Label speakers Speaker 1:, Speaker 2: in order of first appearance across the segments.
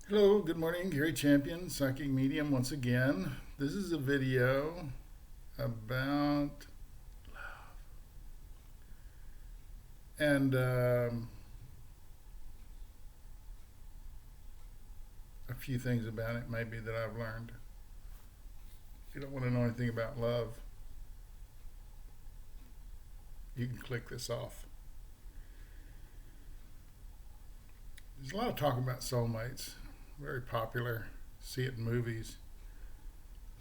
Speaker 1: Hello, good morning. Gary Champion, Psychic Medium once again. This is a video about and a few things about it maybe that I've learned. If you don't want to know anything about love, you can click this off. There's a lot of talk about soulmates, very popular. See it in movies.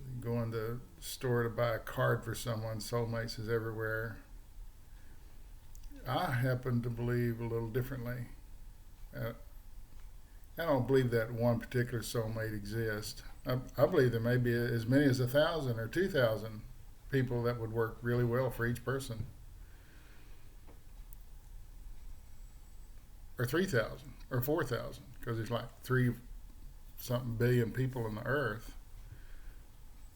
Speaker 1: You go in the store to buy a card for someone, soulmates is everywhere. I happen to believe a little differently. Uh, I don't believe that one particular soulmate exists. I believe there may be as many as 1,000 or 2,000 people that would work really well for each person, or 3,000 or 4,000, because there's like 3 something billion people on the earth.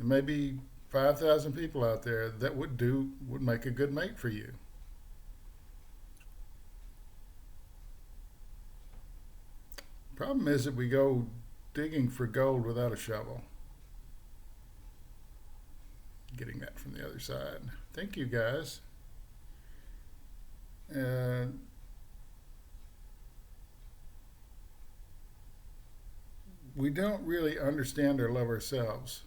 Speaker 1: There may be 5,000 people out there that would make a good mate for you. Problem is that we go digging for gold without a shovel. Getting that from the other side. Thank you guys. And we don't really understand or love ourselves.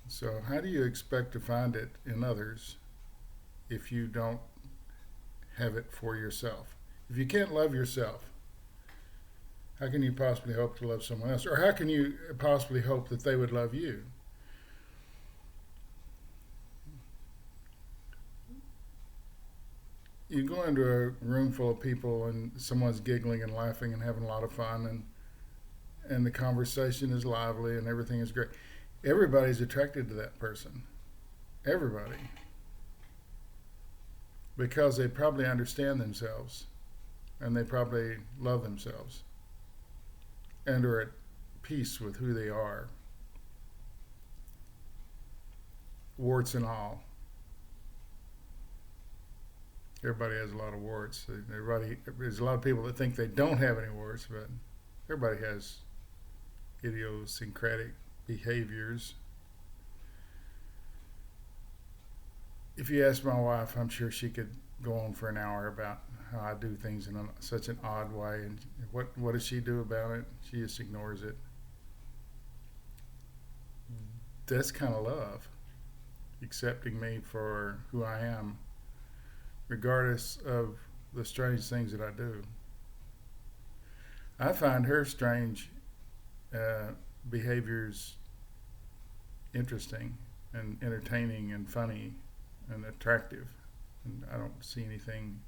Speaker 1: So how do you expect to find it in others if you don't have it for yourself? If you can't love yourself, how can you possibly hope to love someone else? Or how can you possibly hope that they would love you? You go into a room full of people and someone's giggling and laughing and having a lot of fun, and the conversation is lively and everything is great. Everybody's attracted to that person. Everybody. Because they probably understand themselves and they probably love themselves and are at peace with who they are, warts and all. Everybody has a lot of warts. There's a lot of people that think they don't have any warts, but everybody has idiosyncratic behaviors. If you ask my wife, I'm sure she could go on for an hour about how I do things in such an odd way, and what does she do about it? She just ignores it. That's kind of love, accepting me for who I am, regardless of the strange things that I do. I find her strange behaviors interesting and entertaining and funny and attractive, and I don't see anything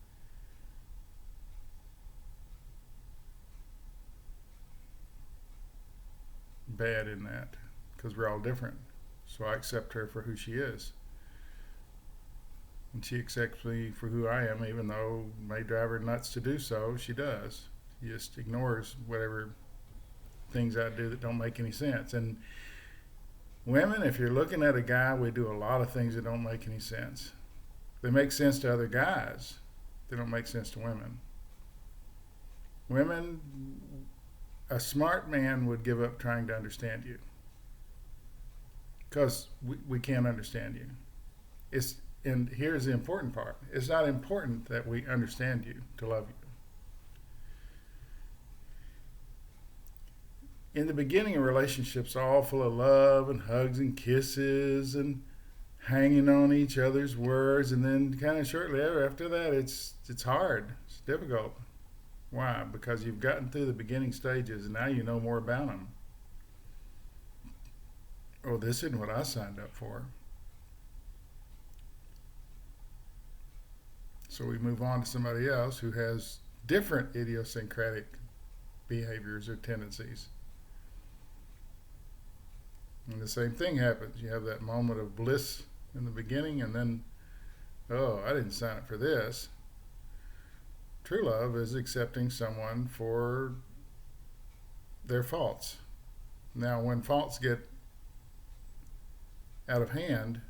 Speaker 1: bad in that, because we're all different. So I accept her for who she is, and she accepts me for who I am, even though it may drive her nuts to do so. She does. She just ignores whatever things I do that don't make any sense. And women, if you're looking at a guy, we do a lot of things that don't make any sense. They make sense to other guys. They don't make sense to women. Women, a smart man would give up trying to understand you, because we can't understand you. And here's the important part. It's not important that we understand you to love you. In the beginning of relationships, all full of love and hugs and kisses and hanging on each other's words, and then kind of shortly after that, it's hard. It's difficult. Why? Because you've gotten through the beginning stages, and now you know more about them. Oh, this isn't what I signed up for. So we move on to somebody else who has different idiosyncratic behaviors or tendencies. And the same thing happens. You have that moment of bliss in the beginning, and then, oh, I didn't sign up for this. True love is accepting someone for their faults. Now, when faults get out of hand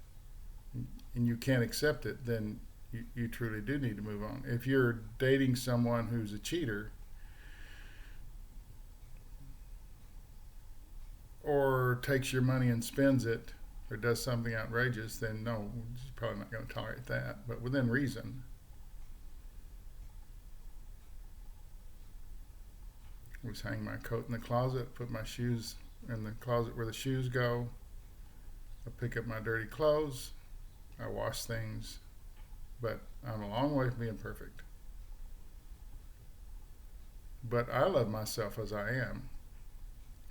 Speaker 1: and you can't accept it, then you truly do need to move on. If you're dating someone who's a cheater, or takes your money and spends it or does something outrageous, then no, she's probably not going to tolerate that, but within reason. I just hang my coat in the closet, put my shoes in the closet where the shoes go. I pick up my dirty clothes. I wash things. But I'm a long way from being perfect. But I love myself as I am.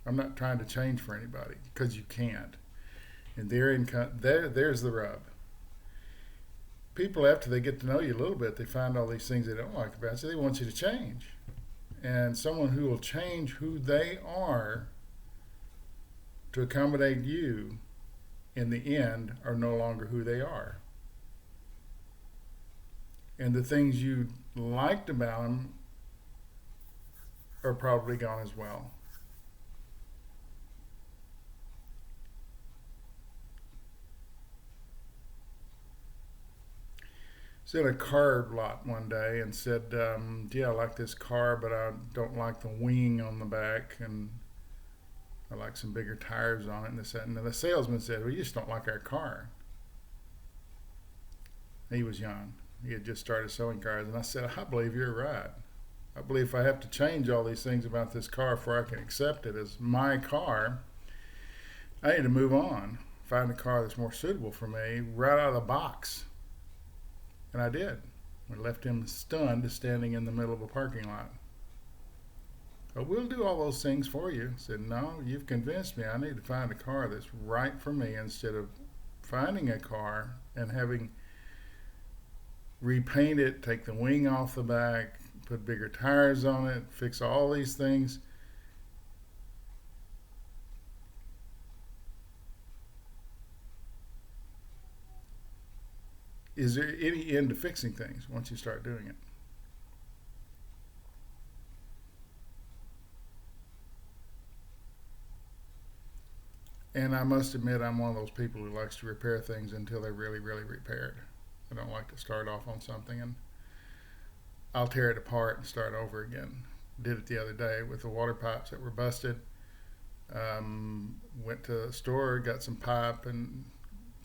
Speaker 1: I'm not trying to change for anybody because you can't. And there's the rub. People, after they get to know you a little bit, they find all these things they don't like about you. They want you to change. And someone who will change who they are to accommodate you in the end are no longer who they are. And the things you liked about them are probably gone as well. I was in a car lot one day and said, yeah, I like this car, but I don't like the wing on the back, and I like some bigger tires on it, and this, that. And the salesman said, well, you just don't like our car. He was young. He had just started selling cars, and I said, I believe you're right. I believe if I have to change all these things about this car before I can accept it as my car, I need to move on, find a car that's more suitable for me right out of the box. And I did. I left him stunned, standing in the middle of a parking lot. Oh, we'll do all those things for you. I said, no, you've convinced me. I need to find a car that's right for me instead of finding a car and having repaint it, take the wing off the back, put bigger tires on it, fix all these things. Is there any end to fixing things once you start doing it? And I must admit, I'm one of those people who likes to repair things until they're really, really repaired. I don't like to start off on something and I'll tear it apart and start over again. Did it the other day with the water pipes that were busted. Went to the store, got some pipe and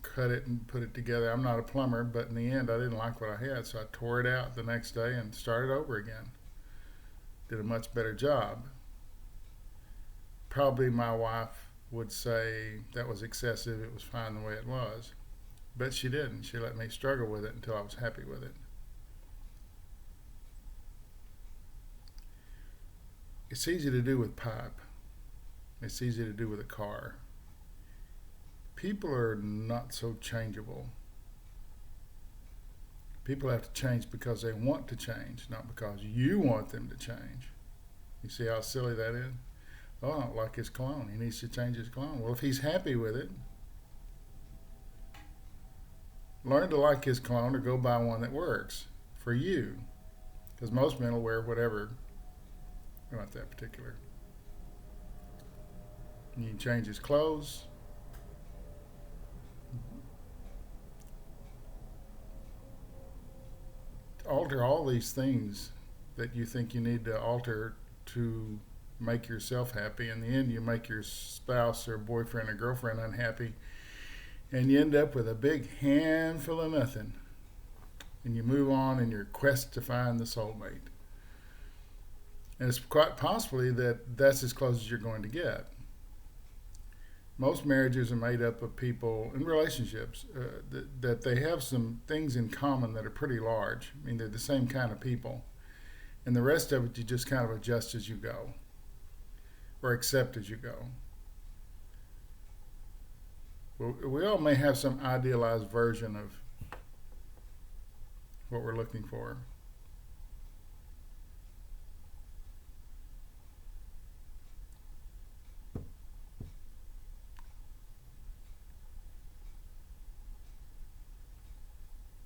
Speaker 1: cut it and put it together. I'm not a plumber, but in the end I didn't like what I had, so I tore it out the next day and started over again. Did a much better job. Probably my wife would say that was excessive, it was fine the way it was. But she didn't. She let me struggle with it until I was happy with it. It's easy to do with pipe. It's easy to do with a car. People are not so changeable. People have to change because they want to change, not because you want them to change. You see how silly that is? Oh, I don't like his cologne. He needs to change his cologne. Well, if he's happy with it, learn to like his cologne or go buy one that works for you. Because most men will wear whatever. Not that particular. You can change his clothes. Alter all these things that you think you need to alter to make yourself happy. In the end, you make your spouse or boyfriend or girlfriend unhappy, and you end up with a big handful of nothing. And you move on in your quest to find the soulmate. And it's quite possibly that that's as close as you're going to get. Most marriages are made up of people in relationships that they have some things in common that are pretty large. I mean, they're the same kind of people. And the rest of it you just kind of adjust as you go or accept as you go. We all may have some idealized version of what we're looking for.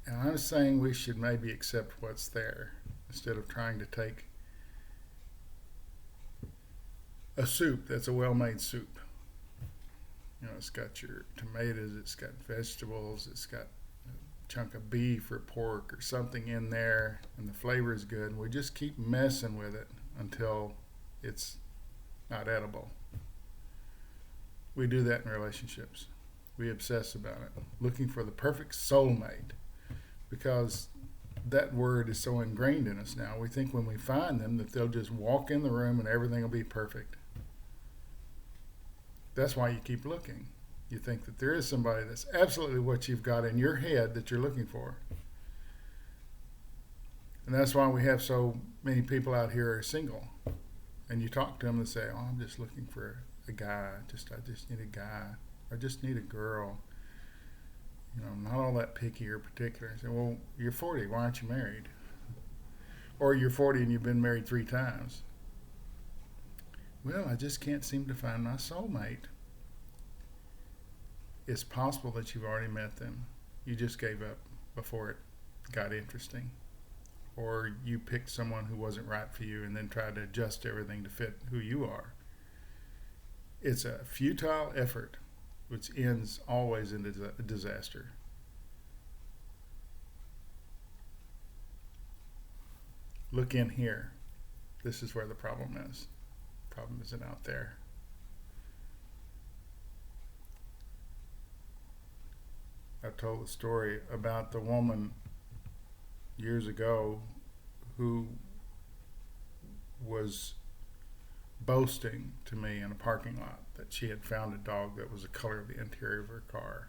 Speaker 1: And I'm saying we should maybe accept what's there instead of trying to take a soup that's a well-made soup. You know, it's got your tomatoes, it's got vegetables, it's got a chunk of beef or pork or something in there, and the flavor is good. And we just keep messing with it until it's not edible. We do that in relationships. We obsess about it, looking for the perfect soulmate, because that word is so ingrained in us now. We think when we find them that they'll just walk in the room and everything will be perfect. That's why you keep looking. You think that there is somebody that's absolutely what you've got in your head that you're looking for. And that's why we have so many people out here who are single. And you talk to them and say, "Oh, I'm just looking for a guy. I just need a guy. I just need a girl. You know, not all that picky or particular." I say, "Well, you're 40. Why aren't you married?" Or you're 40 and you've been married 3 times. "Well, I just can't seem to find my soulmate." It's possible that you've already met them. You just gave up before it got interesting. Or you picked someone who wasn't right for you and then tried to adjust everything to fit who you are. It's a futile effort, which ends always in a disaster. Look in here. This is where the problem is. The problem isn't out there. I told a story about the woman years ago who was boasting to me in a parking lot that she had found a dog that was the color of the interior of her car.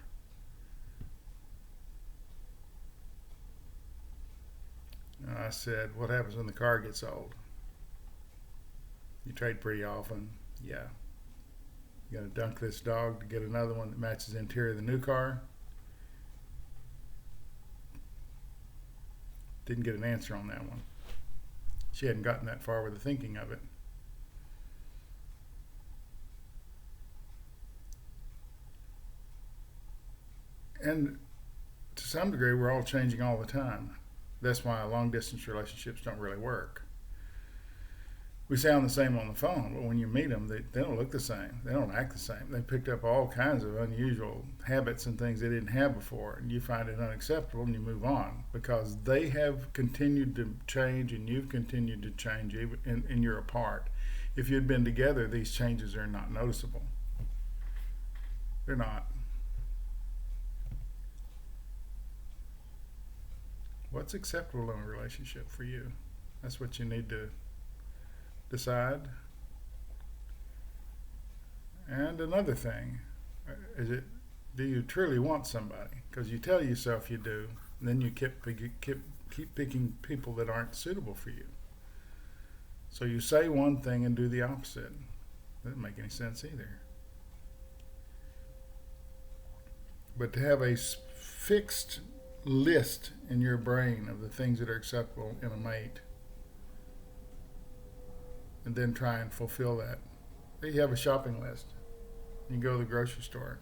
Speaker 1: And I said, "What happens when the car gets old?" "You trade pretty often." "Yeah." "You got to dunk this dog to get another one that matches the interior of the new car?" Didn't get an answer on that one. She hadn't gotten that far with the thinking of it. And to some degree, we're all changing all the time. That's why long distance relationships don't really work. We sound the same on the phone, but when you meet them, they don't look the same. They don't act the same. They picked up all kinds of unusual habits and things they didn't have before, and you find it unacceptable and you move on because they have continued to change and you've continued to change even and you're apart. If you'd been together, these changes are not noticeable. They're not. What's acceptable in a relationship for you? That's what you need to decide. And another thing, do you truly want somebody? Because you tell yourself you do, and then you keep picking people that aren't suitable for you. So you say one thing and do the opposite. That doesn't make any sense either. But to have a fixed list in your brain of the things that are acceptable in a mate, and then try and fulfill that. You have a shopping list. You go to the grocery store.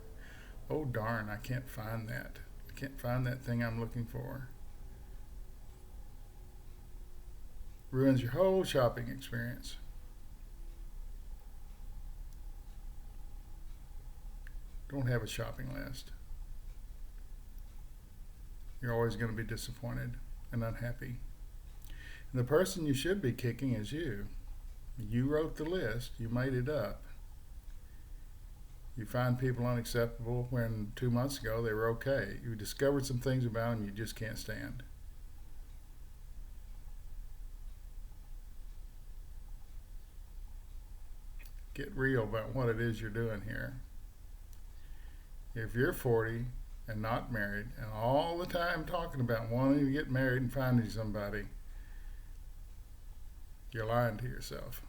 Speaker 1: "Oh darn, I can't find that. I can't find that thing I'm looking for." Ruins your whole shopping experience. Don't have a shopping list. You're always going to be disappointed and unhappy. And the person you should be kicking is you. You wrote the list. You made it up. You find people unacceptable when 2 months ago they were okay. You discovered some things about them you just can't stand. Get real about what it is you're doing here. If you're 40 and not married and all the time talking about wanting to get married and finding somebody, you're lying to yourself.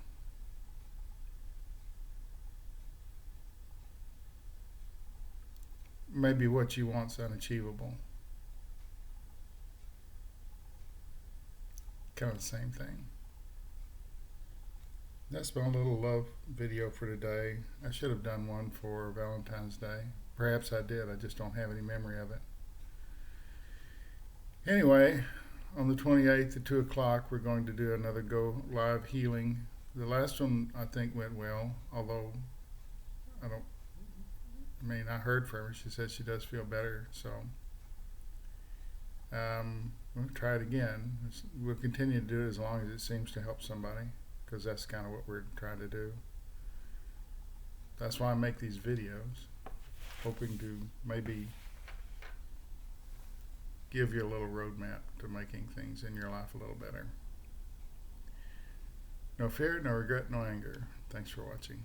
Speaker 1: Maybe what you want's unachievable. Kind of the same thing. That's my little love video for today. I should have done one for Valentine's Day. Perhaps I did. I just don't have any memory of it. Anyway, on the 28th at 2 o'clock, we're going to do another Go Live healing. The last one I think went well, although I heard from her. She said she does feel better, so we'll try it again. We'll continue to do it as long as it seems to help somebody, because that's kind of what we're trying to do. that's why I make these videos, hoping to maybe give you a little roadmap to making things in your life a little better. No fear, no regret, no anger. Thanks for watching.